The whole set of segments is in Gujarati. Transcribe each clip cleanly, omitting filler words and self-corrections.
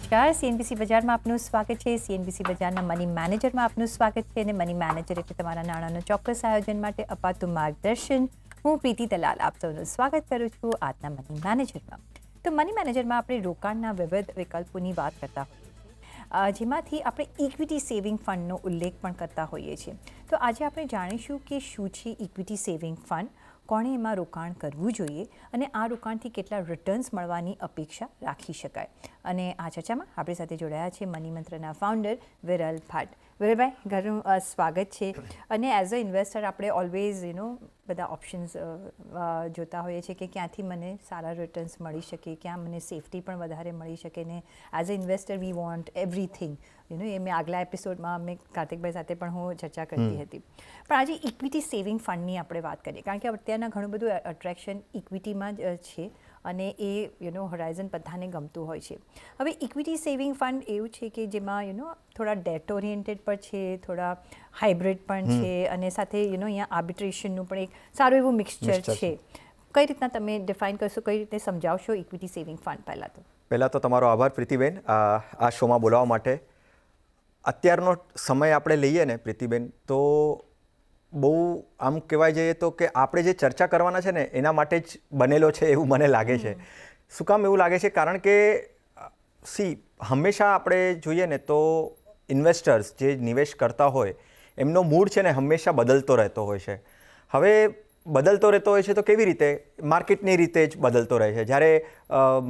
નમસ્કાર, સીએનબીસી બજારમાં આપનું સ્વાગત છે. સીએનબીસી બજારના મની મેનેજરમાં આપનું સ્વાગત છે અને મની મેનેજર એટલે તમારા નાણાંનો ચોક્કસ આયોજન માટે અપાતું માર્ગદર્શન. હું પ્રીતિ દલાલ આપ સૌનું સ્વાગત કરું છું આજના મની મેનેજરમાં. તો મની મેનેજરમાં આપણે રોકાણના વિવિધ વિકલ્પોની વાત કરતા હોઈએ, જેમાંથી આપણે ઇક્વિટી સેવિંગ ફંડનો ઉલ્લેખ પણ કરતા હોઈએ છીએ. તો આજે આપણે જાણીશું કે શું છે ઇક્વિટી સેવિંગ ફંડ, કોણે એમાં રોકાણ કરવું જોઈએ અને આ રોકાણથી કેટલા રિટર્ન્સ મળવાની અપેક્ષા રાખી શકાય. અને આ ચર્ચામાં આપણી સાથે જોડાયા છે મની મંત્રના ફાઉન્ડર વિરલ ભટ્ટ. વિરલભાઈ, ઘણું સ્વાગત છે. અને એઝ અ ઇન્વેસ્ટર આપણે ઓલવેઝ બધા ઓપ્શન્સ જોતા હોઈએ છીએ કે ક્યાંથી મને સારા રિટર્ન્સ મળી શકે, ક્યાં મને સેફટી પણ વધારે મળી શકે. ને as a investor we want everything. એ મેં આગલા એપિસોડમાં મેં કાર્તિકભાઈ સાથે પણ હું ચર્ચા કરતી હતી. પણ આજે ઇક્વિટી સેવિંગ ફંડની આપણે વાત કરીએ, કારણ કે અત્યારના ઘણું બધું અટ્રેક્શન ઇક્વિટીમાં જ છે અને એ હોરાઇઝન બધાને ગમતું હોય છે. હવે ઇક્વિટી સેવિંગ ફંડ એવું છે કે જેમાં થોડા ડેટ ઓરિએન્ટેડ પણ છે, થોડા હાઇબ્રિડ પણ છે અને સાથે અહીંયા આર્બિટ્રેશનનું પણ એક સારું એવું મિક્સચર છે. કઈ રીતના તમે ડિફાઇન કરશો, કઈ રીતે સમજાવશો ઇક્વિટી સેવિંગ ફંડ? પહેલાં તો તમારો આભાર પ્રીતિબેન આ શોમાં બોલાવવા માટે. અત્યારનો સમય આપણે લઈએ ને પ્રીતિબેન, તો બહુ આમ કહેવાય જઈએ તો કે આપણે જે ચર્ચા કરવાના છે ને એના માટે જ બનેલો છે એવું મને લાગે છે. શું કામ એવું લાગે છે? કારણ કે હંમેશા આપણે જોઈએ ને તો ઇન્વેસ્ટર્સ જે નિવેશ કરતા હોય એમનો મૂડ છે ને હંમેશા બદલતો રહેતો હોય છે. હવે બદલતો રહેતો હોય છે તો કેવી રીતે? માર્કેટની રીતે જ બદલતો રહે છે. જ્યારે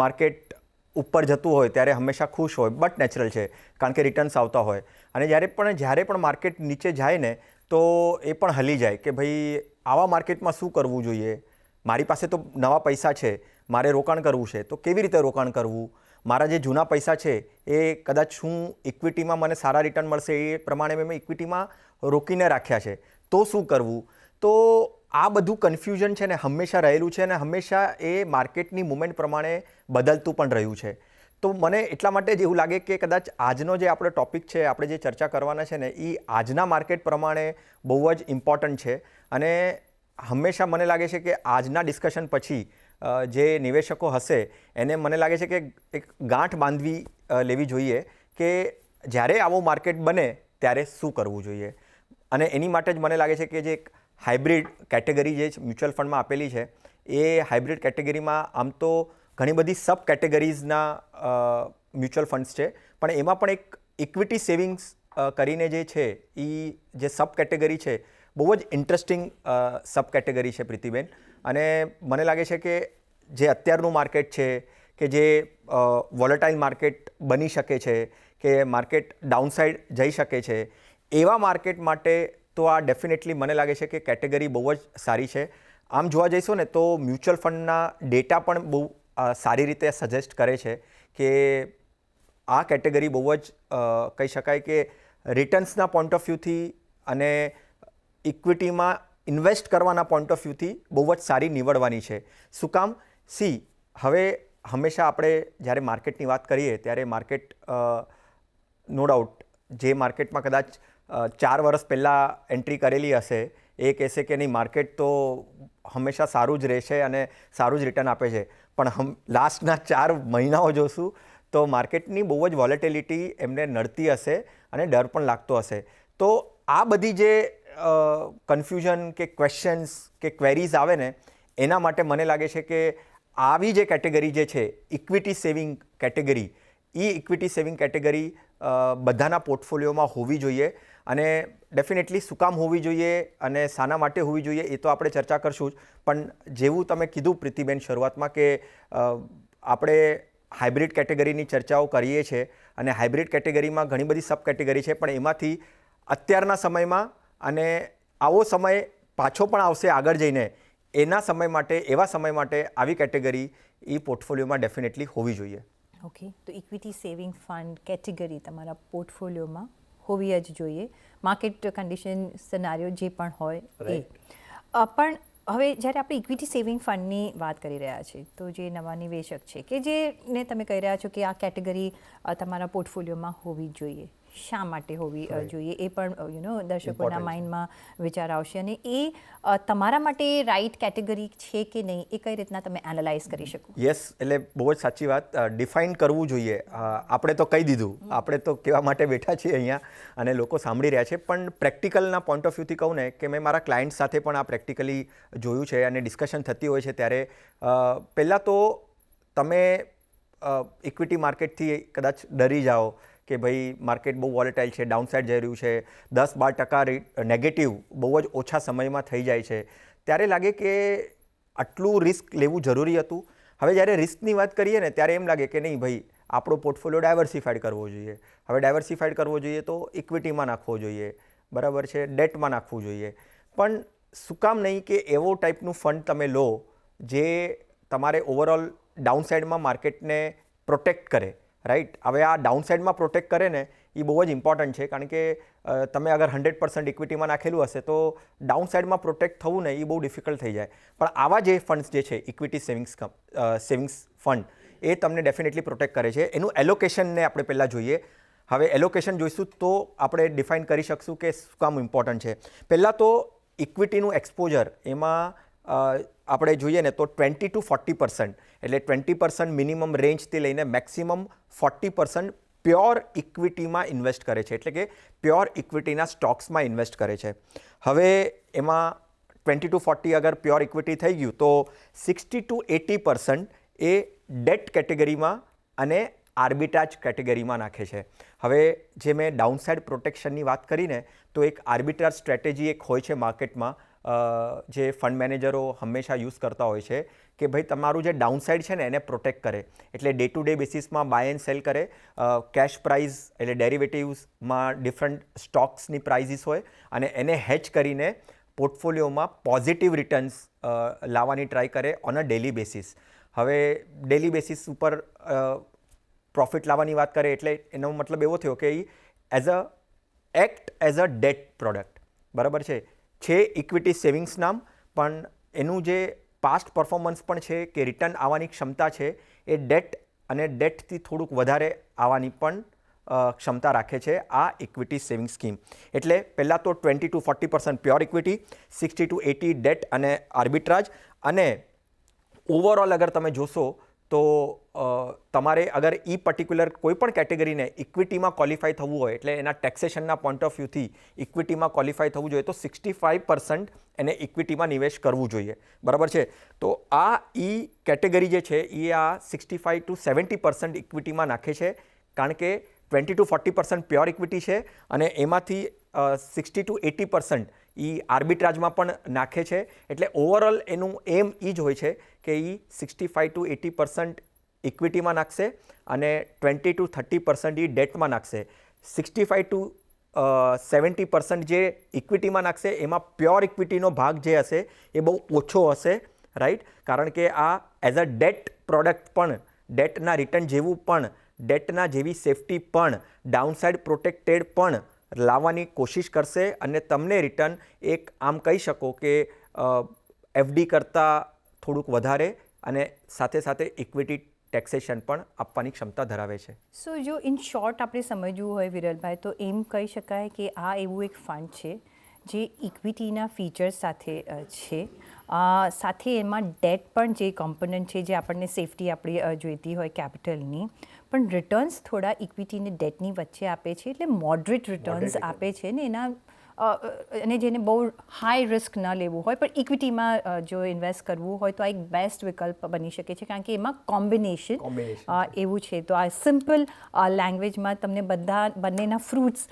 માર્કેટ ઉપર જતું હોય ત્યારે હંમેશા ખુશ હોય, બટ નેચરલ છે કારણ કે રિટર્ન્સ આવતા હોય. અને જ્યારે પણ માર્કેટ નીચે જાય ને તો એ પણ હલી જાય કે ભાઈ આવા માર્કેટમાં શું કરવું જોઈએ, મારી પાસે તો નવા પૈસા છે, મારે રોકાણ કરવું છે, તો કેવી રીતે રોકાણ કરવું? મારા જે જૂના પૈસા છે એ કદાચ શું ઇક્વિટીમાં મને સારા રિટર્ન મળશે એ પ્રમાણે મેં ઇક્વિટીમાં રોકીને રાખ્યા છે, તો શું કરવું? તો આ બધું કન્ફ્યુઝન છે ને હંમેશા રહેલું છે અને હંમેશા એ માર્કેટની મુવમેન્ટ પ્રમાણે બદલતું પણ રહ્યું છે. તો મને એટલા માટે જ એવું લાગે કે કદાચ આજનો જે આપણો ટૉપિક છે, આપણે જે ચર્ચા કરવાના છે ને એ આજના માર્કેટ પ્રમાણે બહુ જ ઇમ્પોર્ટન્ટ છે. અને હંમેશા મને લાગે છે કે આજના ડિસ્કશન પછી જે નિવેશકો હશે એને મને લાગે છે કે એક ગાંઠ બાંધવી લેવી જોઈએ કે જ્યારે આવો માર્કેટ બને ત્યારે શું કરવું જોઈએ. અને એની માટે જ મને લાગે છે કે જે એક હાઇબ્રિડ કેટેગરી જે મ્યુચ્યુઅલ ફંડમાં આપેલી છે એ હાઇબ્રિડ કેટેગરીમાં આમ તો ઘણી બધી સબ કેટેગરીઝના મ્યુચ્યુઅલ ફંડ્સ છે, પણ એમાં પણ એક ઇક્વિટી સેવિંગ્સ કરીને જે છે એ જે સબ કેટેગરી છે બહુ જ ઇન્ટરેસ્ટિંગ સબ કેટેગરી છે પ્રીતિબેન. અને મને લાગે છે કે જે અત્યારનું માર્કેટ છે કે જે વોલેટાઇલ માર્કેટ બની શકે છે, કે માર્કેટ ડાઉનસાઇડ જઈ શકે છે, એવા માર્કેટ માટે તો આ ડેફિનેટલી મને લાગે છે કે કેટેગરી બહુ જ સારી છે. આમ જોવા જઈશું ને તો મ્યુચ્યુઅલ ફંડના ડેટા પણ બહુ સારી રીતે સજેસ્ટ કરે છે કે આ કેટેગરી બહુ જ કહી શકાય કે રિટર્ન્સના પોઈન્ટ ઓફ વ્યૂથી અને ઇક્વિટીમાં ઇન્વેસ્ટ કરવાના પોઈન્ટ ઓફ વ્યૂથી બહુ જ સારી નીવડવાની છે. શું કામ? હવે હંમેશા આપણે જ્યારે માર્કેટની વાત કરીએ ત્યારે માર્કેટ નો ડાઉટ જે માર્કેટમાં કદાચ 4 વર્ષ પહેલાં એન્ટ્રી કરેલી હશે એ કહેશે કે નહીં, માર્કેટ તો હંમેશા સારું જ રહેશે અને સારું જ રિટર્ન આપે છે. પણ લાસ્ટના 4 મહિનાઓ જોશું તો માર્કેટની બહુ જ વોલેટિલિટી એમને નડતી હશે અને ડર પણ લાગતો હશે. તો આ બધી જે કન્ફ્યુઝન કે ક્વેશ્ચન્સ કે ક્વેરીઝ આવે ને એના માટે મને લાગે છે કે આવી જે કેટેગરી જે છે ઇક્વિટી સેવિંગ કેટેગરી, એ ઇક્વિટી સેવિંગ કેટેગરી બધાના પોર્ટફોલિયોમાં હોવી જોઈએ. અને ડેફિનેટલી શું કામ હોવી જોઈએ અને શાના માટે હોવી જોઈએ એ તો આપણે ચર્ચા કરશું જ. પણ જેવું તમે કીધું પ્રીતિબેન શરૂઆતમાં કે આપણે હાઇબ્રિડ કેટેગરીની ચર્ચાઓ કરીએ છીએ અને હાઇબ્રિડ કેટેગરીમાં ઘણી બધી સબ કેટેગરી છે, પણ એમાંથી અત્યારના સમયમાં અને આવો સમય પાછો પણ આવશે આગળ જઈને, એવા સમય માટે આવી કેટેગરી એ પોર્ટફોલિયોમાં ડેફિનેટલી હોવી જોઈએ. ઓકે, તો ઇક્વિટી સેવિંગ ફંડ કેટેગરી તમારા પોર્ટફોલિયોમાં હોવી જ જોઈએ, માર્કેટ કન્ડિશન સિનારીઓ જે પણ હોય એ. પણ હવે જ્યારે આપણે ઇક્વિટી સેવિંગ ફંડની વાત કરી રહ્યા છીએ તો જે નવા નિવેશક છે કે જેને તમે કહી રહ્યા છો કે આ કેટેગરી તમારા પોર્ટફોલિયોમાં હોવી જ જોઈએ, શા માટે હોવી જોઈએ એ પણ દર્શકોના Important છે. માઇન્ડમાં વિચાર આવશે અને એ તમારા માટે રાઈટ કેટેગરી છે કે નહીં એ કઈ રીતના તમે એનાલાઇઝ કરી શકો? યસ, એટલે બહુ જ સાચી વાત. ડિફાઇન કરવું જોઈએ. આપણે તો કહી દીધું, આપણે તો કહેવા માટે બેઠા છીએ અહીંયા અને લોકો સાંભળી રહ્યા છે, પણ પ્રેક્ટિકલના પોઈન્ટ ઓફ વ્યૂથી કહું ને કે મેં મારા ક્લાયન્ટ સાથે પણ આ પ્રેક્ટિકલી જોયું છે અને ડિસ્કશન થતી હોય છે ત્યારે પહેલાં તો તમે ઇક્વિટી માર્કેટથી કદાચ ડરી જાઓ કે ભાઈ માર્કેટ બહુ વોલેટાઇલ છે, ડાઉનસાઇડ જઈ રહ્યું છે, 10-12% નેગેટિવ બહુ જ ઓછા સમયમાં થઈ જાય છે, ત્યારે લાગે કે આટલું રિસ્ક લેવું જરૂરી હતું. હવે જ્યારે રિસ્કની વાત કરીએ ને ત્યારે એમ લાગે કે નહીં ભાઈ આપણો પોર્ટફોલિયો ડાયવર્સિફાઈડ કરવો જોઈએ. હવે ડાયવર્સિફાઈડ કરવો જોઈએ તો ઇક્વિટીમાં નાખવો જોઈએ, બરાબર છે, ડેટમાં નાખવું જોઈએ. પણ શું કામ નહીં કે એવો ટાઈપનું ફંડ તમે લો જે તમારે ઓવરઓલ ડાઉનસાઇડમાં માર્કેટને પ્રોટેક્ટ કરે, રાઈટ. હવે આ ડાઉનસાઇડમાં પ્રોટેક્ટ કરે ને એ બહુ જ ઇમ્પોર્ટન્ટ છે, કારણ કે તમે અગર 100% ઇક્વિટીમાં નાખેલું હશે તો ડાઉનસાઇડમાં પ્રોટેક્ટ થવું ને એ બહુ ડિફિકલ્ટ થઈ જાય. પણ આવા જે ફંડ્સ જે છે ઇક્વિટી સેવિંગ્સ ફંડ એ તમને ડેફિનેટલી પ્રોટેક્ટ કરે છે. એનું એલોકેશનને આપણે પહેલાં જોઈએ. હવે એલોકેશન જોઈશું તો આપણે ડિફાઇન કરી શકશું કે શું કામ ઇમ્પોર્ટન્ટ છે. પહેલાં તો ઇક્વિટીનું એક્સપોઝર એમાં આપણે જોઈએ ને તો 20-40%, એટલે 20% મિનિમમ રેન્જથી લઈને મેક્સિમમ 40% પ્યોર ઇક્વિટીમાં ઇન્વેસ્ટ કરે છે, એટલે કે પ્યોર ઇક્વિટીના સ્ટોક્સમાં ઇન્વેસ્ટ કરે છે. હવે એમાં 20-40 અગર પ્યોર ઇક્વિટી થઈ ગયું તો 60-80% એ ડેટ કેટેગરીમાં અને આર્બિટ્રાજ કેટેગરીમાં નાખે છે. હવે જે મેં ડાઉનસાઇડ પ્રોટેક્શનની વાત કરીને તો એક આર્બિટ્રાજ સ્ટ્રેટેજી એક હોય છે માર્કેટમાં જે ફંડ મેનેજરો હંમેશા યુઝ કરતા હોય છે કે ભાઈ તમારું જે ડાઉનસાઇડ છે ને એને પ્રોટેક્ટ કરે, એટલે ડે ટુ ડે બેસિસમાં બાય એન્ડ સેલ કરે. કેશ પ્રાઇઝ એટલે ડેરિવેટિવ્સમાં ડિફરન્ટ સ્ટોક્સની પ્રાઇઝીસ હોય અને એને હેચ કરીને પોર્ટફોલિયોમાં પોઝિટિવ રિટર્ન્સ લાવવાની ટ્રાય કરે ઓન અ ડેલી બેસિસ. હવે ડેલી બેસિસ ઉપર પ્રોફિટ લાવવાની વાત કરે એટલે એનો મતલબ એવો થયો કે act as a date product, બરાબર છે ઇક્વિટી સેવિંગ્સ નામ, પણ એનું જે પાસ્ટ પરફોર્મન્સ પણ છે કે રિટર્ન આવવાની ક્ષમતા છે એ ડેટ અને ડેટથી થોડુંક વધારે આવવાની પણ ક્ષમતા રાખે છે આ ઇક્વિટી સેવિંગ સ્કીમ. એટલે પહેલાં તો 20-40% પ્યોર ઇક્વિટી, 60-80 ડેટ અને આર્બિટ્રાજ. અને ઓવરઓલ અગર તમે જોશો તો તમારે અગર એ પર્ટિક્યુલર કોઈ પણ કેટેગરીને ઇક્વિટીમાં ક્વોલિફાય થવું હોય એટલે એના ટેક્સેશનના પોઈન્ટ ઓફ વ્યૂથી ઇક્વિટીમાં ક્વોલિફાય થવું જોઈએ તો 65% એને ઇક્વિટીમાં નિવેશ કરવું જોઈએ, બરાબર છે. તો આ કેટેગરી જે છે એ આ 65-70% ઇક્વિટીમાં નાખે છે, કારણ કે 20-40% પ્યોર ઇક્વિટી છે અને એમાંથી 60-80% એ આર્બિટ્રાજમાં પણ નાખે છે. એટલે ઓવરઓલ એનું એમ એ જ હોય છે કે એ 65-80% ઇક્વિટીમાં નાખશે અને 20-30% એ ડેટમાં નાખશે. 65-70% જે ઇક્વિટીમાં નાખશે એમાં પ્યોર ઇક્વિટીનો ભાગ જે હશે એ બહુ ઓછો હશે, રાઈટ. કારણ કે આ એઝ અ ડેટ પ્રોડક્ટ પણ ડેટના રિટર્ન જેવું પણ ડેટના જેવી સેફટી પણ ડાઉનસાઇડ પ્રોટેક્ટેડ પણ લાવવાની કોશિશ કરશે અને તમને રિટર્ન એક આમ કહી શકો કે એફડી કરતાં થોડુંક વધારે અને સાથે સાથે ઇક્વિટી ટેક્સેશન પણ આપવાની ક્ષમતા ધરાવે છે. સો જો ઇન શોર્ટ આપણે સમજવું હોય વિરલભાઈ તો એમ કહી શકાય કે આ એવું એક ફંડ છે જે ઇક્વિટીના ફીચર્સ સાથે છે, સાથે એમાં ડેટ પણ જે કોમ્પોનન્ટ છે જે આપણને સેફટી આપણી જોઈતી હોય કેપિટલની, પણ રિટર્ન્સ થોડા ઇક્વિટી અને ડેટની વચ્ચે આપે છે, એટલે મોડરેટ રિટર્ન્સ આપે છે ને એના અને જેને બહુ હાઈ રિસ્ક ન લેવું હોય પણ ઇક્વિટીમાં જો ઇન્વેસ્ટ કરવું હોય તો આ એક બેસ્ટ વિકલ્પ બની શકે છે, કારણ કે એમાં કોમ્બિનેશન એવું છે. તો આ સિમ્પલ લેંગ્વેજમાં તમને બંનેના ફ્રૂટ્સ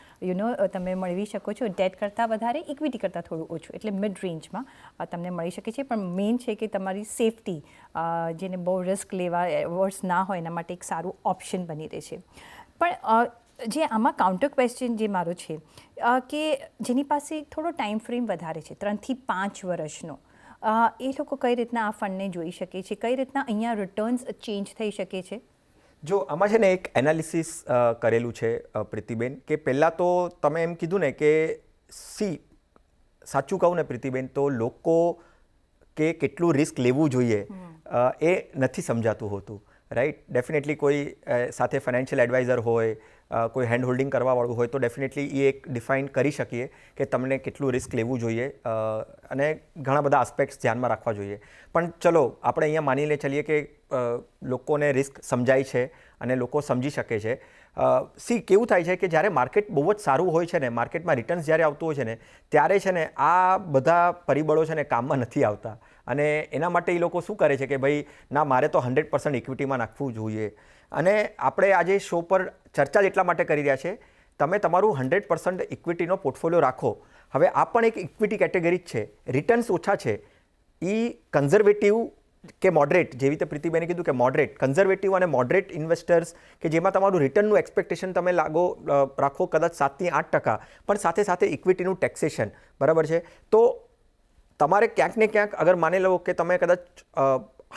તમે મેળવી શકો છો, ડેટ કરતાં વધારે, ઇક્વિટી કરતાં થોડું ઓછું, એટલે મિડ રેન્જમાં તમને મળી શકે છે. પણ મેઇન છે કે તમારી સેફટી જેને બહુ રિસ્ક લેવા એવર્સ ના હોય એના માટે એક સારું ઓપ્શન બની રહે છે. પણ જે આમાં કાઉન્ટર ક્વેશ્ચન જે મારો છે કે જેની પાસે થોડો ટાઈમ ફ્રેમ વધારે છે 3 થી 5 વર્ષનો, એ લોકો કઈ રીતના આ ફંડને જોઈ શકે છે, કઈ રીતના અહીંયા રિટર્ન્સ ચેન્જ થઈ શકે છે? જો આમાં છે ને એક એનાલિસિસ કરેલું છે પ્રીતિબેન, કે પહેલાં તો તમે એમ કીધું ને કે સાચું કહું ને પ્રીતિબેન તો લોકો કે કેટલું રિસ્ક લેવું જોઈએ એ નથી સમજાતું હોતું, રાઈટ. ડેફિનેટલી કોઈ સાથે ફાઇનાન્શિયલ એડવાઇઝર હોય કોઈ હેન્ડ હોલ્ડિંગ કરવાવાળું હોય તો ડેફિનેટલી એ એક ડિફાઇન કરી શકીએ કે તમને કેટલું રિસ્ક લેવું જોઈએ અને ઘણા બધા આસ્પેક્ટ્સ ધ્યાનમાં રાખવા જોઈએ. પણ ચલો આપણે અહીંયા માની લે ચલીએ કે લોકોને રિસ્ક સમજાય છે અને લોકો સમજી શકે છે. કેવું થાય છે કે જ્યારે માર્કેટ બહુ જ સારું હોય છે ને, માર્કેટમાં રિટર્ન્સ જ્યારે આવતું હોય છે ને, ત્યારે છે ને આ બધા પરિબળો છે ને કામમાં નથી આવતા અને એના માટે એ લોકો શું કરે છે કે ભાઈ ના, મારે તો 100% ઇક્વિટીમાં નાખવું જોઈએ. અને આપણે આજે શો પર ચર્ચા જ એટલા માટે કરી રહ્યા છે, તમે તમારું 100% ઇક્વિટીનો પોર્ટફોલિયો રાખો. હવે આ પણ એક ઇક્વિટી કેટેગરી જ છે, રિટર્ન્સ ઓછા છે, એ કન્ઝર્વેટિવ કે મોડરેટ, જેવી રીતે પ્રીતિબેને કીધું કે મોડરેટ, કન્ઝર્વેટિવ અને મોડરેટ ઇન્વેસ્ટર્સ કે જેમાં તમારું રિટર્નનું એક્સપેક્ટેશન તમે રાખો કદાચ 7-8%, પણ સાથે સાથે ઇક્વિટીનું ટેક્સેશન, બરાબર છે. તો તમારે ક્યાંક ને ક્યાંક અગર માની લો કે તમે કદાચ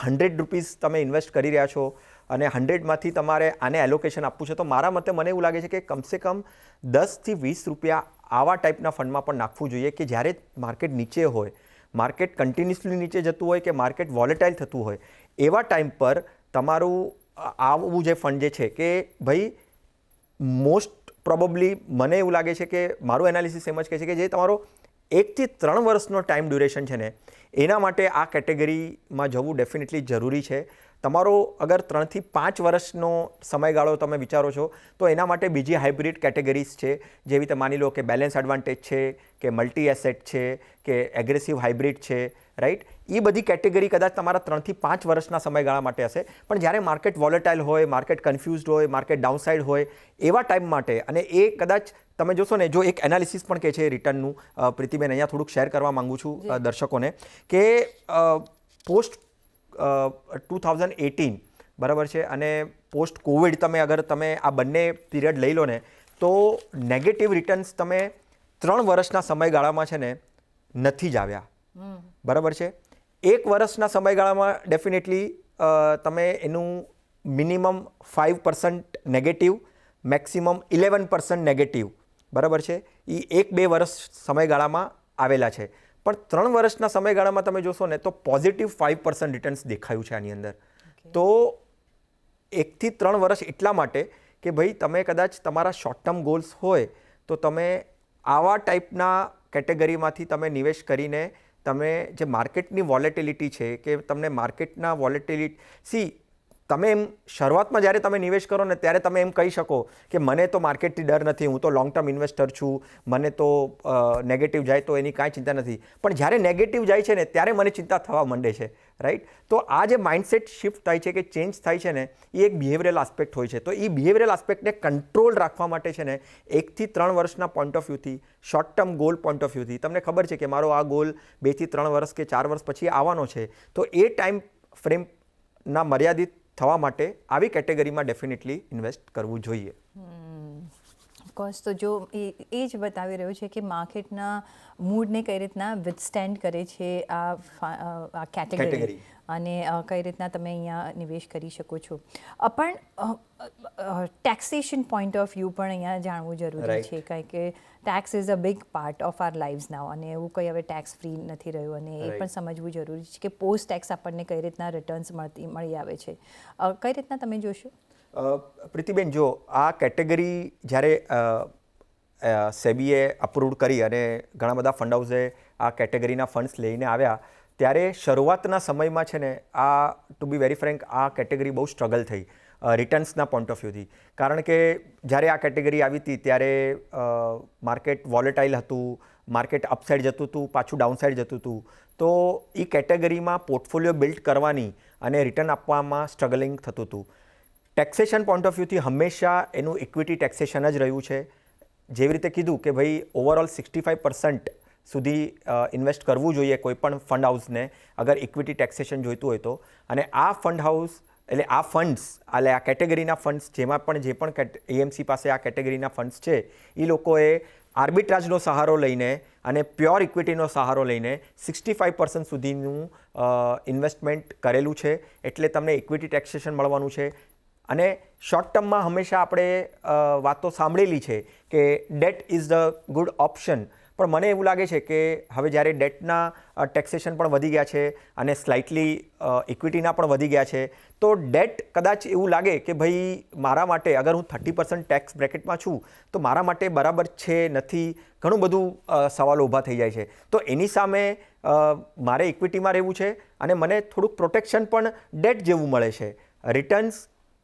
100 રૂપીસ તમે ઇન્વેસ્ટ કરી રહ્યા છો અને 100માંથી તમારે આને એલોકેશન આપવું છે, તો મારા મતે મને એવું લાગે છે કે કમસે કમ 10-20 રૂપિયા આવા ટાઈપના ફંડમાં પણ નાખવું જોઈએ કે જ્યારે માર્કેટ નીચે હોય, માર્કેટ કન્ટિન્યુઅસલી નીચે જતું હોય કે માર્કેટ વોલેટાઇલ થતું હોય, એવા ટાઈમ પર તમારું આવું જે ફંડ જે છે કે ભાઈ મોસ્ટ પ્રોબેબલી મને એવું લાગે છે કે મારું એનાલિસિસ એમ જ કહે છે કે જે તમારો 1 થી 3 વર્ષનો ટાઈમ ડ્યુરેશન છે ને, એના માટે આ કેટેગરીમાં જવું ડેફિનેટલી જરૂરી છે. તમારો અગર 3 થી 5 વર્ષનો સમયગાળો તમે વિચારો છો તો એના માટે બીજી હાઇબ્રિડ કેટેગરીઝ છે, જેવી રીતે માની લો કે બેલેન્સ એડવાન્ટેજ છે કે મલ્ટી એસેટ છે કે એગ્રેસિવ હાઇબ્રિડ છે, રાઈટ. એ બધી કેટેગરી કદાચ તમારા 3 થી 5 વર્ષના સમયગાળા માટે હશે. પણ જ્યારે માર્કેટ વોલેટાઇલ હોય, માર્કેટ કન્ફ્યુઝડ હોય, માર્કેટ ડાઉનસાઇડ હોય, એવા ટાઈમ માટે, અને એ કદાચ તમે જોશો ને, જો એક એનાલિસિસ પણ કહે છે રિટર્નનું, પ્રીતિબેન અહીંયા થોડુંક શેર કરવા માંગુ છું દર્શકોને, કે પોસ્ટ 2018, બરાબર છે, અને પોસ્ટ કોવિડ તમે આ બંને પીરિયડ લઈ લો ને, તો નેગેટિવ રિટર્ન્સ તમે 3 વર્ષના સમયગાળામાં છે ને નથી જ આવ્યા, બરાબર છે. 1 વર્ષના સમયગાળામાં ડેફિનેટલી તમે એનું મિનિમમ 5% નેગેટિવ, મેક્સિમમ 11% નેગેટિવ, બરાબર છે, એ 1-2 વર્ષ સમયગાળામાં આવેલા છે. પણ 3 વર્ષના સમયગાળામાં તમે જોશો ને તો પોઝિટિવ 5% રિટર્ન્સ દેખાયું છે આની અંદર. તો 1 થી 3 વર્ષ એટલા માટે કે ભાઈ તમે કદાચ તમારા શોર્ટ ટર્મ ગોલ્સ હોય તો તમે આવા ટાઈપના કેટેગરીમાંથી તમે નિવેશ કરીને તમે જે માર્કેટની વોલેટિલિટી છે કે તમને માર્કેટના વોલેટિલિટી તમે એમ શરૂઆતમાં જ્યારે તમે નિવેશ કરો ને ત્યારે તમે એમ કહી શકો કે મને તો માર્કેટથી ડર નથી, હું તો લોંગ ટર્મ ઇન્વેસ્ટર છું, મને તો નેગેટિવ જાય તો એની કાંઈ ચિંતા નથી. પણ જ્યારે નેગેટિવ જાય છે ને ત્યારે મને ચિંતા થવા માંડે છે, રાઈટ. તો આ જે માઇન્ડસેટ શિફ્ટ થાય છે કે ચેન્જ થાય છે ને, એ એક બિહેવિયરલ આસ્પેક્ટ હોય છે. તો એ બિહેવિયરલ આસ્પેક્ટને કંટ્રોલ રાખવા માટે છે ને 1 થી 3 વર્ષના પોઈન્ટ ઓફ વ્યૂથી, short term goal point of વ્યૂથી, તમને ખબર છે કે મારો આ ગોલ 2 થી 3 વર્ષ કે 4 વર્ષ પછી આવવાનો છે, તો એ ટાઈમ ફ્રેમના મર્યાદિત થવા માટે આવી કેટેગરીમાં ડેફિનેટલી ઇન્વેસ્ટ કરવું જોઈએ. ઓફકોર્સ, તો જો એ જ બતાવી રહ્યું છે કે માર્કેટના મૂડને કઈ રીતના વિથસ્ટેન્ડ કરે છે આ કેટેગરી, અને કઈ રીતના તમે અહીંયા નિવેશ કરી શકો છો. પણ ટેક્સેશન પોઈન્ટ ઓફ વ્યૂ પણ અહીંયા જાણવું જરૂરી છે, કારણ કે tax is a big part of our lives now, અને એવું કંઈ હવે ટેક્સ ફ્રી નથી રહ્યું, અને એ પણ સમજવું જરૂરી છે કે પોસ્ટ ટેક્સ આપણને કઈ રીતના રિટર્ન્સ મળી આવે છે. કઈ રીતના તમે જોશો? પ્રીતિબેન, જો આ કેટેગરી જ્યારે સેબીએ અપ્રૂવ કરી અને ઘણા બધા ફંડ હાઉસે આ કેટેગરીના ફંડ્સ લઈને આવ્યા, ત્યારે શરૂઆતના સમયમાં છે ને ટુ બી વેરી ફ્રેન્ક, આ કેટેગરી બહુ સ્ટ્રગલ થઈ રિટર્ન્સના પોઈન્ટ ઓફ વ્યૂથી. કારણ કે જ્યારે આ કેટેગરી આવી હતી ત્યારે માર્કેટ વોલેટાઇલ હતું, માર્કેટ અપસાઇડ જતું હતું, પાછું ડાઉનસાઇડ જતું હતું. તો એ કેટેગરીમાં પોર્ટફોલિયો બિલ્ડ કરવાની અને રિટર્ન આપવામાં સ્ટ્રગલિંગ થતું હતું. ટેક્સેશન પોઈન્ટ ઓફ વ્યૂથી હંમેશા એનું ઇક્વિટી ટેક્સેશન જ રહ્યું છે. જેવી રીતે કીધું કે ભાઈ ઓવરઓલ 65% સુધી ઇન્વેસ્ટ કરવું જોઈએ કોઈ પણ ફંડ હાઉસને અગર ઇક્વિટી ટેક્સેશન જોઈતું હોય તો. અને આ ફંડ હાઉસ એટલે આ ફંડ્સ એટલે આ કેટેગરીના ફંડ્સ જેમાં પણ જે પણ એએમસી પાસે આ કેટેગરીના ફંડ્સ છે, એ લોકોએ આર્બિટ્રાજનો સહારો લઈને અને પ્યોર ઇક્વિટીનો સહારો લઈને 65% સુધીનું ઇન્વેસ્ટમેન્ટ કરેલું છે. એટલે તમને ઇક્વિટી ટેક્સેશન મળવાનું છે. અને શોર્ટ ટર્મમાં હંમેશા આપણે વાતો સાંભળેલી છે કે that is the good option, પણ મને એવું લાગે છે કે હવે જ્યારે ડેટના ટેક્સેશન પણ વધી ગયા છે અને સ્લાઇટલી ઇક્વિટીના પણ વધી ગયા છે, તો ડેટ કદાચ એવું લાગે કે ભાઈ મારા માટે અગર હું 30% ટેક્સ બ્રેકેટમાં છું તો મારા માટે બરાબર છે નથી, ઘણું બધું સવાલો ઊભા થઈ જાય છે. તો એની સામે મારે ઇક્વિટીમાં રહેવું છે અને મને થોડુંક પ્રોટેક્શન પણ ડેટ જેવું મળે છે. રિટર્ન્સ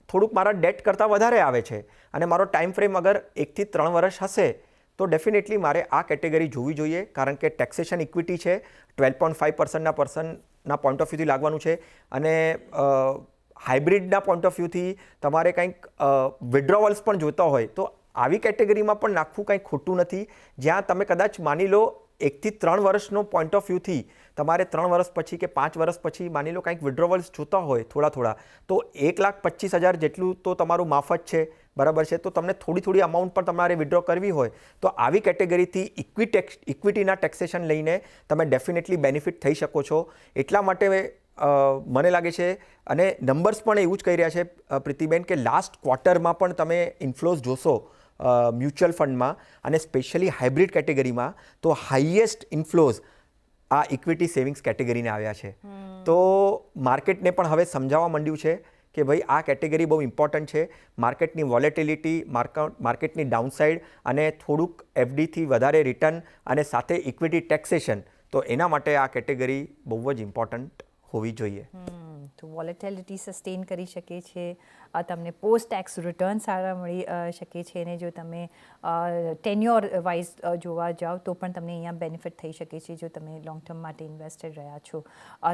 થોડુંક મારા ડેટ કરતાં વધારે આવે છે અને મારો ટાઈમ ફ્રેમ અગર 1 થી 3 વર્ષ હશે તો ડેફિનેટલી મારે આ કેટેગરી જોવી જોઈએ, કારણ કે ટેક્સેશન ઇક્વિટી છે, 12.5%ના પર્સનના પોઈન્ટ ઓફ વ્યૂથી લાગવાનું છે અને હાઇબ્રિડના પોઈન્ટ ઓફ વ્યૂથી તમારે કંઈક વિડ્રોવલ્સ પણ જોતા હોય તો આવી કેટેગરીમાં પણ નાખવું કંઈ ખોટું નથી, જ્યાં તમે કદાચ માની લો 1 થી 3 વર્ષનો પોઈન્ટ ઓફ વ્યૂથી તમારે 3 વર્ષ પછી કે 5 વર્ષ પછી માની લો કંઈક વિડ્રોવલ્સ જોતા હોય થોડા તો 1,25,000 જેટલું તો તમારું માફત છે, બરાબર છે. તો તમને થોડી અમાઉન્ટ પણ તમારે વિડ્રો કરવી હોય તો આવી કેટેગરીથી ઇક્વિટીના ટેક્સેશન લઈને તમે ડેફિનેટલી બેનિફિટ થઈ શકો છો. એટલા માટે મને લાગે છે અને નંબર્સ પણ એવું જ કહી રહ્યા છે પ્રીતિબેન કે લાસ્ટ ક્વાર્ટરમાં પણ તમે ઇન્ફ્લોઝ જોશો મ્યુચ્યુઅલ ફંડમાં અને સ્પેશિયલી હાઇબ્રિડ કેટેગરીમાં તો હાઈએસ્ટ ઇન્ફ્લોઝ આ ઇક્વિટી સેવિંગ્સ કેટેગરીને આવ્યા છે. તો માર્કેટને પણ હવે સમજાવવા માંડ્યું છે કે ભાઈ આ કેટેગરી બહુ ઇમ્પોર્ટન્ટ છે. માર્કેટની વોલેટિલિટી, માર્કેટની ડાઉનસાઇડ અને થોડુંક એફડીથી વધારે રિટર્ન અને સાથે ઇક્વિટી ટેક્સેશન, તો એના માટે આ કેટેગરી બહુ જ ઇમ્પોર્ટન્ટ હોવી જોઈએ. તો વોલેટિલિટી સસ્ટેન કરી શકે છે, તમને પોસ્ટ ટેક્સ રિટર્ન સારા મળી શકે છે અને જો તમે ટેન્યોર વાઇઝ જોવા જાઓ તો પણ તમને અહીંયા બેનિફિટ થઈ શકે છે જો તમે લોંગ ટર્મ માટે ઇન્વેસ્ટેડ રહ્યા છો.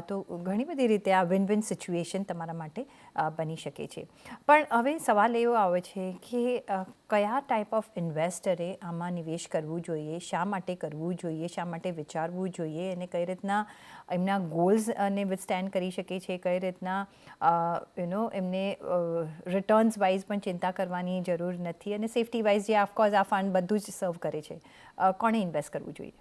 તો ઘણી બધી રીતે આ વિન વિન સિચ્યુએશન તમારા માટે બની શકે છે. પણ હવે સવાલ એવો આવે છે કે કયા ટાઈપ ઓફ ઇન્વેસ્ટરે આમાં નિવેશ કરવું જોઈએ, શા માટે કરવું જોઈએ, શા માટે વિચારવું જોઈએ અને કઈ રીતના એમના ગોલ્સને વિથસ્ટેન્ડ કરી શકે છે, કઈ રીતના એમને રિટર્ન્સ વાઇઝ પણ ચિંતા કરવાની જરૂર નથી અને સેફટી વાઇઝ જે ઓફકોર્સ આ ફંડ બધું જ સર્વ કરે છે, કોણે ઇન્વેસ્ટ કરવું જોઈએ?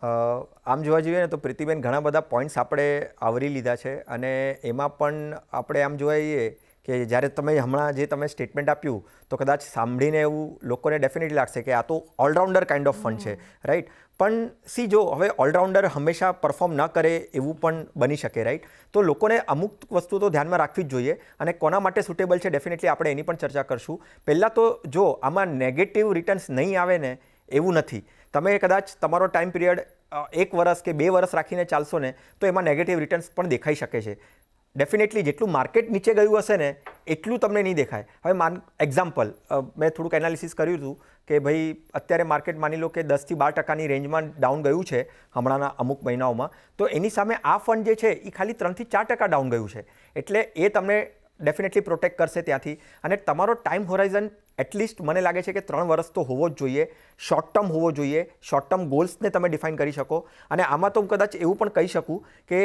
આમ જોવા જઈએ ને તો પ્રીતિબેન ઘણા બધા પોઈન્ટ્સ આપણે આવરી લીધા છે અને એમાં પણ આપણે આમ જોવા જઈએ કે જ્યારે તમે હમણાં જે તમે સ્ટેટમેન્ટ આપ્યું તો કદાચ સાંભળીને એવું લોકોને ડેફિનેટલી લાગશે કે આ તો ઓલરાઉન્ડર કાઇન્ડ ઓફ ફંડ છે, રાઈટ. પણ જો હવે ઓલરાઉન્ડર હંમેશા પરફોર્મ ન કરે એવું પણ બની શકે, રાઈટ. તો લોકોને અમુક વસ્તુ તો ધ્યાનમાં રાખવી જ જોઈએ અને કોના માટે સુટેબલ છે ડેફિનેટલી આપણે એની પણ ચર્ચા કરશું. પહેલાં તો જો આમાં નેગેટિવ રિટર્ન્સ નહીં આવે ને એવું નથી. તમે કદાચ તમારો ટાઈમ પીરિયડ 1 વર્ષ કે 2 વર્ષ રાખીને ચાલશો ને તો એમાં નેગેટિવ રિટર્ન્સ પણ દેખાઈ શકે છે. ડેફિનેટલી જેટલું માર્કેટ નીચે ગયું હશે ને એટલું તમને નહીં દેખાય. હવે એક્ઝામ્પલ મેં થોડુંક એનાલિસિસ કર્યું હતું કે ભાઈ અત્યારે માર્કેટ માની લો કે 10 થી 12% રેન્જમાં ડાઉન ગયું છે હમણાંના અમુક મહિનાઓમાં, તો એની સામે આ ફંડ જે છે એ ખાલી 3 થી 4% ડાઉન ગયું છે. એટલે એ તમને ડેફિનેટલી પ્રોટેક્ટ કરશે ત્યાંથી. અને તમારો ટાઈમ હોરાઇઝન એટલીસ્ટ મને લાગે છે કે 3 વર્ષ તો હોવો જ જોઈએ, શોર્ટ ટર્મ હોવો જોઈએ, શોર્ટ ટર્મ ગોલ્સને તમે ડિફાઇન કરી શકો. અને આમાં તો હું કદાચ એવું પણ કહી શકું કે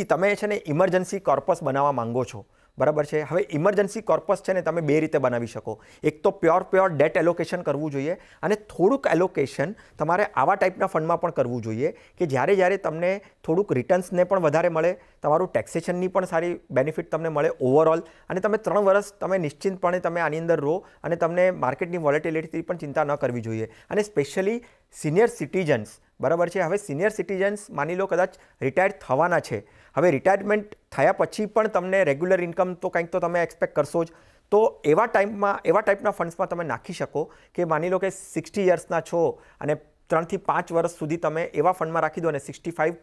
તમે છે ને ઇમરજન્સી કોર્પસ બનાવવા માંગો છો, બરાબર છે. હવે ઇમરજન્સી કોર્પસ છે ને તમે 2 રીતે બનાવી શકો. એક તો પ્યોર ડેટ એલોકેશન કરવું જોઈએ અને થોડુંક એલોકેશન તમારે આવા ટાઈપના ફંડમાં પણ કરવું જોઈએ કે જ્યારે તમને થોડુંક રિટર્ન્સને પણ વધારે મળે, તમારું ટેક્સેશનની પણ સારી બેનિફિટ તમને મળે ઓવરઓલ, અને તમે 3 વર્ષ તમે નિશ્ચિંતપણે તમે આની અંદર રહો અને તમને માર્કેટની વોલેટિલિટીથી પણ ચિંતા ન કરવી જોઈએ. અને સ્પેશિયલી સિનિયર સિટીઝન્સ, બરાબર છે. હવે સિનિયર સિટીઝન્સ માની લો કદાચ રિટાયર થવાના છે, હવે રિટાયરમેન્ટ થયા પછી પણ તમને રેગ્યુલર ઇન્કમ તો કંઈક તો તમે એક્સપેક્ટ કરશો જ. તો એવા ટાઈપના ફંડ્સમાં તમે નાખી શકો કે માની લો કે 60 યર્સના છો અને 3 થી 5 વર્ષ સુધી તમે એવા ફંડમાં રાખી દો અને 65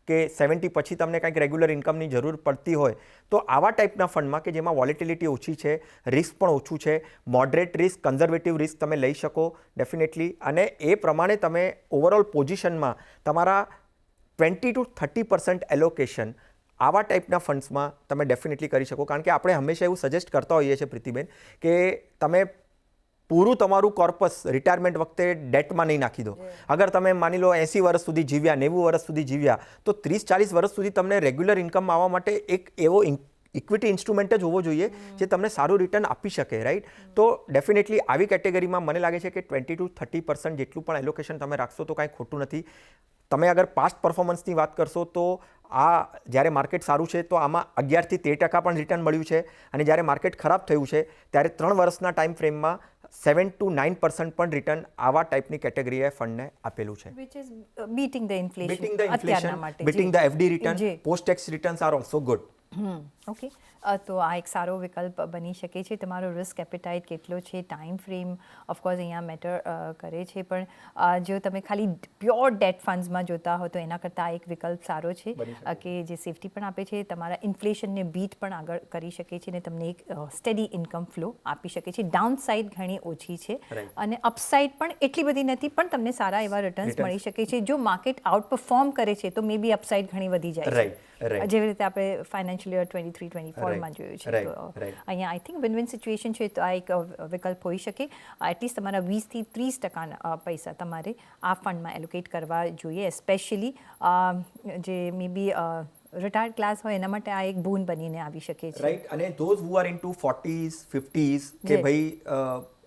કે 70 પછી તમને કંઈક રેગ્યુલર ઇન્કમની જરૂર પડતી હોય તો આવા ટાઈપના ફંડમાં કે જેમાં વોલેટિલિટી ઓછી છે, રિસ્ક પણ ઓછું છે, મોડરેટ રિસ્ક, કન્ઝર્વેટિવ રિસ્ક તમે લઈ શકો ડેફિનેટલી. અને એ પ્રમાણે તમે ઓવરઓલ પોઝિશનમાં તમારા 20 to 30% એલોકેશન આવા ટાઈપના ફંડ્સમાં તમે ડેફિનેટલી કરી શકો. કારણ કે આપણે હંમેશા એવું સજેસ્ટ કરતા હોઈએ છીએ પ્રીતિબેન કે તમે પૂરું તમારું કોર્પસ રિટાયરમેન્ટ વખતે ડેટમાં નહીં નાખી દો. અગર તમે માની લો 80 વર્ષ સુધી જીવ્યા, 90 વર્ષ સુધી જીવ્યા, તો 30-40 વર્ષ સુધી તમને રેગ્યુલર ઇન્કમ આવવા માટે એક એવો ઇક્વિટી ઇન્સ્ટ્રુમેન્ટ જ હોવો જોઈએ જે તમને સારું રિટર્ન આપી શકે, રાઈટ. તો ડેફિનેટલી આવી કેટેગરીમાં મને લાગે છે કે 20 to 30% જેટલું પણ એલોકેશન તમે રાખશો તો કાંઈ ખોટું નથી. તમે અગર પાસ્ટ પરફોર્મન્સની વાત કરશો તો આ જ્યારે માર્કેટ સારું છે તો આમાં 11 થી 13% પણ રિટર્ન મળ્યું છે, અને જ્યારે માર્કેટ ખરાબ થયું છે ત્યારે 3 વર્ષના ટાઈમ ફ્રેમમાં 7 to 9% પણ રિટર્ન આવા ટાઈપની કેટેગરીએ ફંડને આપેલું છે. which is beating the inflation. Beating the અત્યારના inflation, માટે. beating the FD return, જી. post-tax returns are also good. Okay, તો આ એક સારો વિકલ્પ બની શકે છે. તમારો રિસ્ક એપેટાઇટ કેટલો છે, ટાઈમ ફ્રેમ ઓફકોર્સ અહીંયા મેટર કરે છે, પણ જો તમે ખાલી પ્યોર ડેટ ફંડ્સમાં જોતા હો તો એના કરતાં આ એક વિકલ્પ સારો છે કે જે સેફટી પણ આપે છે, તમારા ઇન્ફ્લેશનને બીટ પણ આગળ કરી શકે છે અને તમને એક સ્ટેડી ઇન્કમ ફ્લો આપી શકે છે. ડાઉન સાઇડ ઘણી ઓછી છે અને અપસાઇડ પણ એટલી બધી નથી, પણ તમને સારા એવા રિટર્ન્સ મળી શકે છે. જો માર્કેટ આઉટ પરફોર્મ કરે છે તો મે બી અપસાઇડ ઘણી વધી જાય છે, જેવી રીતે આપણે ફાઇનાન્શિયલ યર 23-24માં જોયું છે. તો અહીંયા I think win win situation છે, તો આ એક વિકલ્પ હોઈ શકે. એટલીસ્ટ તમારા 20 થી 30% પૈસા તમારે આ ફંડમાં એલોકેટ કરવા જોઈએ, સ્પેશિયલી જે મે બી રિટાયર્ડ ક્લાસ હોય એના માટે આ એક બોન બનીને આવી શકે છે. રાઈટ, અને those who are into 40s 50s કે ભાઈ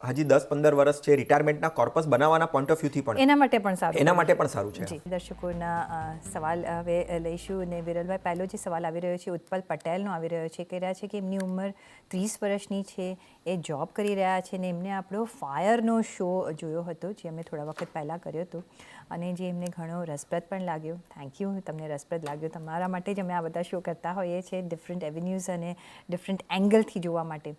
હજી 10-15 વર્ષ છે, રિટાયરમેન્ટના કોર્પસ બનાવવાના પોઈન્ટ ઓફ વ્યૂથી પણ એના માટે પણ સારું, એના માટે પણ સારું છે. જી, દર્શકોના સવાલ હવે લઈશું. અને વિરલભાઈ, પહેલો જે સવાલ આવી રહ્યો છે ઉત્પલ પટેલનો આવી રહ્યો છે, કહી રહ્યા છે કે એમની ઉંમર 30 વર્ષની છે, એ જોબ કરી રહ્યા છે ને એમને આપણો ફાયરનો શો જોયો હતો જે અમે થોડા વખત પહેલાં કર્યો હતો, અને જે એમને ઘણો રસપ્રદ પણ લાગ્યો. થેન્ક યુ, તમને રસપ્રદ લાગ્યો. તમારા માટે જ અમે આ બધા શો કરતા હોઈએ છીએ, ડિફરન્ટ એવેન્યુઝ અને ડિફરન્ટ એંગલથી જોવા માટે.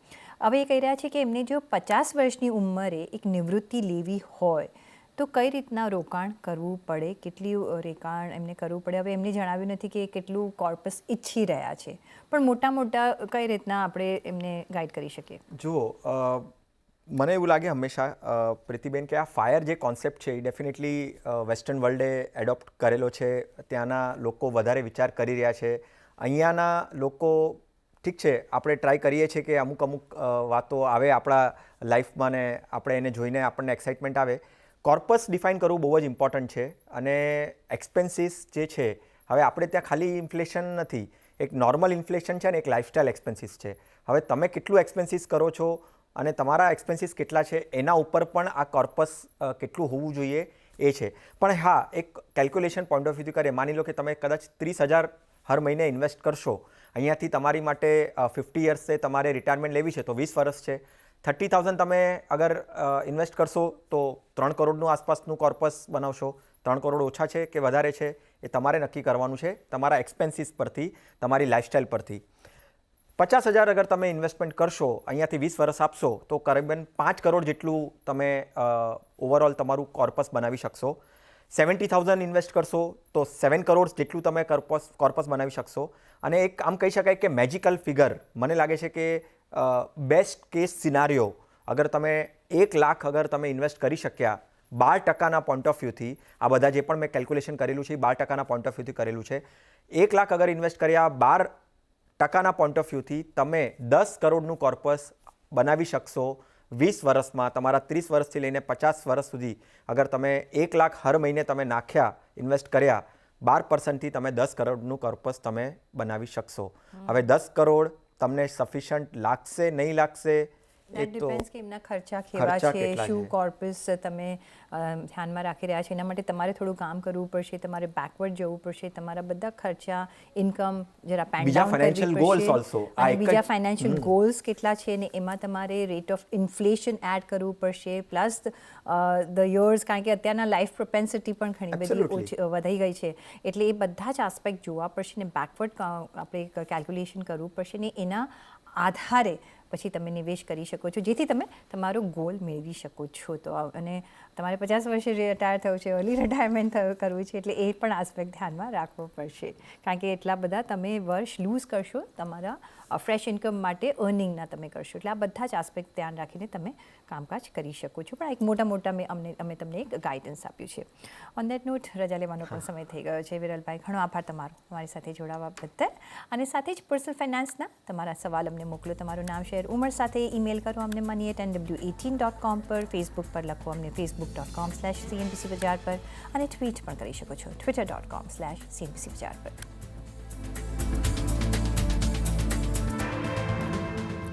હવે એ કહી રહ્યા છે કે એમને જો 50 વર્ષની ઉંમરે એક નિવૃત્તિ લેવી હોય તો કઈ રીતના રોકાણ કરવું પડે, કેટલું રોકાણ એમને કરવું પડે. હવે એમને જણાવ્યું નથી કે કેટલું કોર્પસ ઈચ્છી રહ્યા છે, પણ મોટા કઈ રીતના આપણે એમને ગાઈડ કરી શકીએ. જુઓ, મને એવું લાગે હંમેશા પ્રીતિબેન કે આ ફાયર જે કોન્સેપ્ટ છે એ ડેફિનેટલી વેસ્ટર્ન વર્લ્ડે એડોપ્ટ કરેલો છે. ત્યાંના લોકો વધારે વિચાર કરી રહ્યા છે. અહીંયાના લોકો ઠીક છે, આપણે ટ્રાય કરીએ છીએ કે અમુક વાતો આવે આપણા લાઈફમાં ને આપણે એને જોઈને આપણને એક્સાઇટમેન્ટ આવે. કોર્પસ ડિફાઇન કરવું બહુ જ ઇમ્પોર્ટન્ટ છે, અને એક્સપેન્સીસ જે છે, હવે આપણે ત્યાં ખાલી ઇન્ફ્લેશન નથી, એક નોર્મલ ઇન્ફ્લેશન છે અને એક લાઇફસ્ટાઇલ એક્સપેન્સીસ છે. હવે તમે કેટલું એક્સપેન્સીસ કરો છો અને તમારા એક્સપેન્સીસ કેટલા છે એના ઉપર પણ આ કોર્પસ કેટલું હોવું જોઈએ એ છે. પણ હા, એક કેલ્ક્યુલેશન પોઈન્ટ ઓફ વ્યૂથી કરીએ, માની લો કે તમે કદાચ 30,000 હર મહિને ઇન્વેસ્ટ કરશો, અહીંયાથી તમારી માટે 50 યર્સે તમારે રિટાયરમેન્ટ લેવી છે તો 20 વર્ષ છે. 30,000 તમે અગર ઇન્વેસ્ટ કરશો તો 3 કરોડનું આસપાસનું કોર્પસ બનાવશો. 3 કરોડ ઓછા છે કે વધારે છે એ તમારે નક્કી કરવાનું છે તમારા એક્સપેન્સીસ પરથી, તમારી લાઇફસ્ટાઇલ પરથી. 50,000 અગર તમે ઇન્વેસ્ટમેન્ટ કરશો, અહીંયાથી 20 વર્ષ આપશો તો કરીબન 5 કરોડ જેટલું તમે ઓવરઓલ તમારું કોર્પસ બનાવી શકશો. 70,000 ઇન્વેસ્ટ કરશો તો 7 કરોડ જેટલું તમે કોર્પસ બનાવી શકશો. અને એક આમ કહી શકાય કે મેજિકલ ફિગર મને લાગે છે કે બેસ્ટ કેસ સિનારીઓ અગર તમે 1 લાખ અગર તમે ઇન્વેસ્ટ કરી શક્યા 12%ના પોઈન્ટ ઓફ વ્યૂથી, આ બધા જે પણ મેં કેલ્ક્યુલેશન કરેલું છે એ 12%ના પોઈન્ટ ઓફ વ્યૂથી કરેલું છે. 1 લાખ અગર ઇન્વેસ્ટ કર્યા 12%ના પોઈન્ટ ઓફ વ્યૂથી તમે 10 કરોડનું કોર્પસ બનાવી શકશો 20 વર્ષમાં. તમારા 30 વર્ષથી લઈને 50 વર્ષ સુધી અગર તમે 1 લાખ હર મહિને તમે નાખ્યા, ઇન્વેસ્ટ કર્યા, 12%થી તમે 10 કરોડનું કોર્પસ તમે બનાવી શકશો. હવે 10 કરોડ તમને સફિશન્ટ લાગશે નહીં લાગશે એ તો ડિપેન્ડ્સ કે એમના ખર્ચા કેવા છે, શું કોર્પસ તમે ધ્યાનમાં રાખી રહ્યા છો. એના માટે તમારે થોડું કામ કરવું પડશે, તમારે બેકવર્ડ જવું પડશે, તમારા બધા ખર્ચા, ઇન્કમ જરા પેન ડાઉન કરવી પડશે, અને બીજા ફાઇનાન્શિયલ ગોલ્સ કેટલા છે ને એમાં તમારે રેટ ઓફ ઇન્ફ્લેશન એડ કરવું પડશે, પ્લસ ધ યર્સ, કારણ કે અત્યારના લાઈફ પ્રોપેન્સિટી પણ ઘણી બધી ઓછી વધી ગઈ છે, એટલે એ બધા જ આસ્પેક્ટ જોવા પડશે ને બેકવર્ડ આપણે કેલ્ક્યુલેશન કરવું પડશે ને એના આધારે પછી તમે નિવેશ કરી શકો છો, જેથી તમે તમારો ગોલ મેળવી શકો છો. તો અને તમારે 50 વર્ષે રિટાયર થવું છે, અર્લી રિટાયરમેન્ટ કરવું છે, એટલે એ પણ આસ્પેક્ટ ધ્યાનમાં રાખવો પડશે, કારણ કે એટલા બધા તમે વર્ષ લૂઝ કરશો તમારા ફ્રેશ ઇન્કમ માટે, અર્નિંગના તમે કરશો, એટલે આ બધા જ આસ્પેક્ટ ધ્યાન રાખીને તમે કામકાજ કરી શકો છો. પણ એક મોટા અમે તમને એક ગાઈડન્સ આપ્યું છે. ઓન દેટ નોટ રજા લેવાનો પણ સમય થઈ ગયો છે. વિરલભાઈ, ઘણો આભાર તમારો અમારી સાથે જોડાવા બદલ, અને સાથે જ પર્સનલ ફાઇનાન્સના તમારા સવાલ અમને મોકલો. તમારું નામ, શહેર, ઉંમર સાથે ઈમેલ કરો અમને money@nw18.com પર, ફેસબુક પર લખો અમને facebook.com/cnbc બજાર પર, અને ટ્વીટ પણ કરી શકો છો twitter.com/cnbc બજાર પર.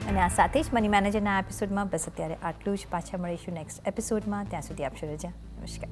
અને આ સાથે જ મની મેનેજરના એપિસોડમાં બસ અત્યારે આટલું જ. પાછા મળીશું નેક્સ્ટ એપિસોડમાં. ત્યાં સુધી આપશો રજા. નમસ્કાર.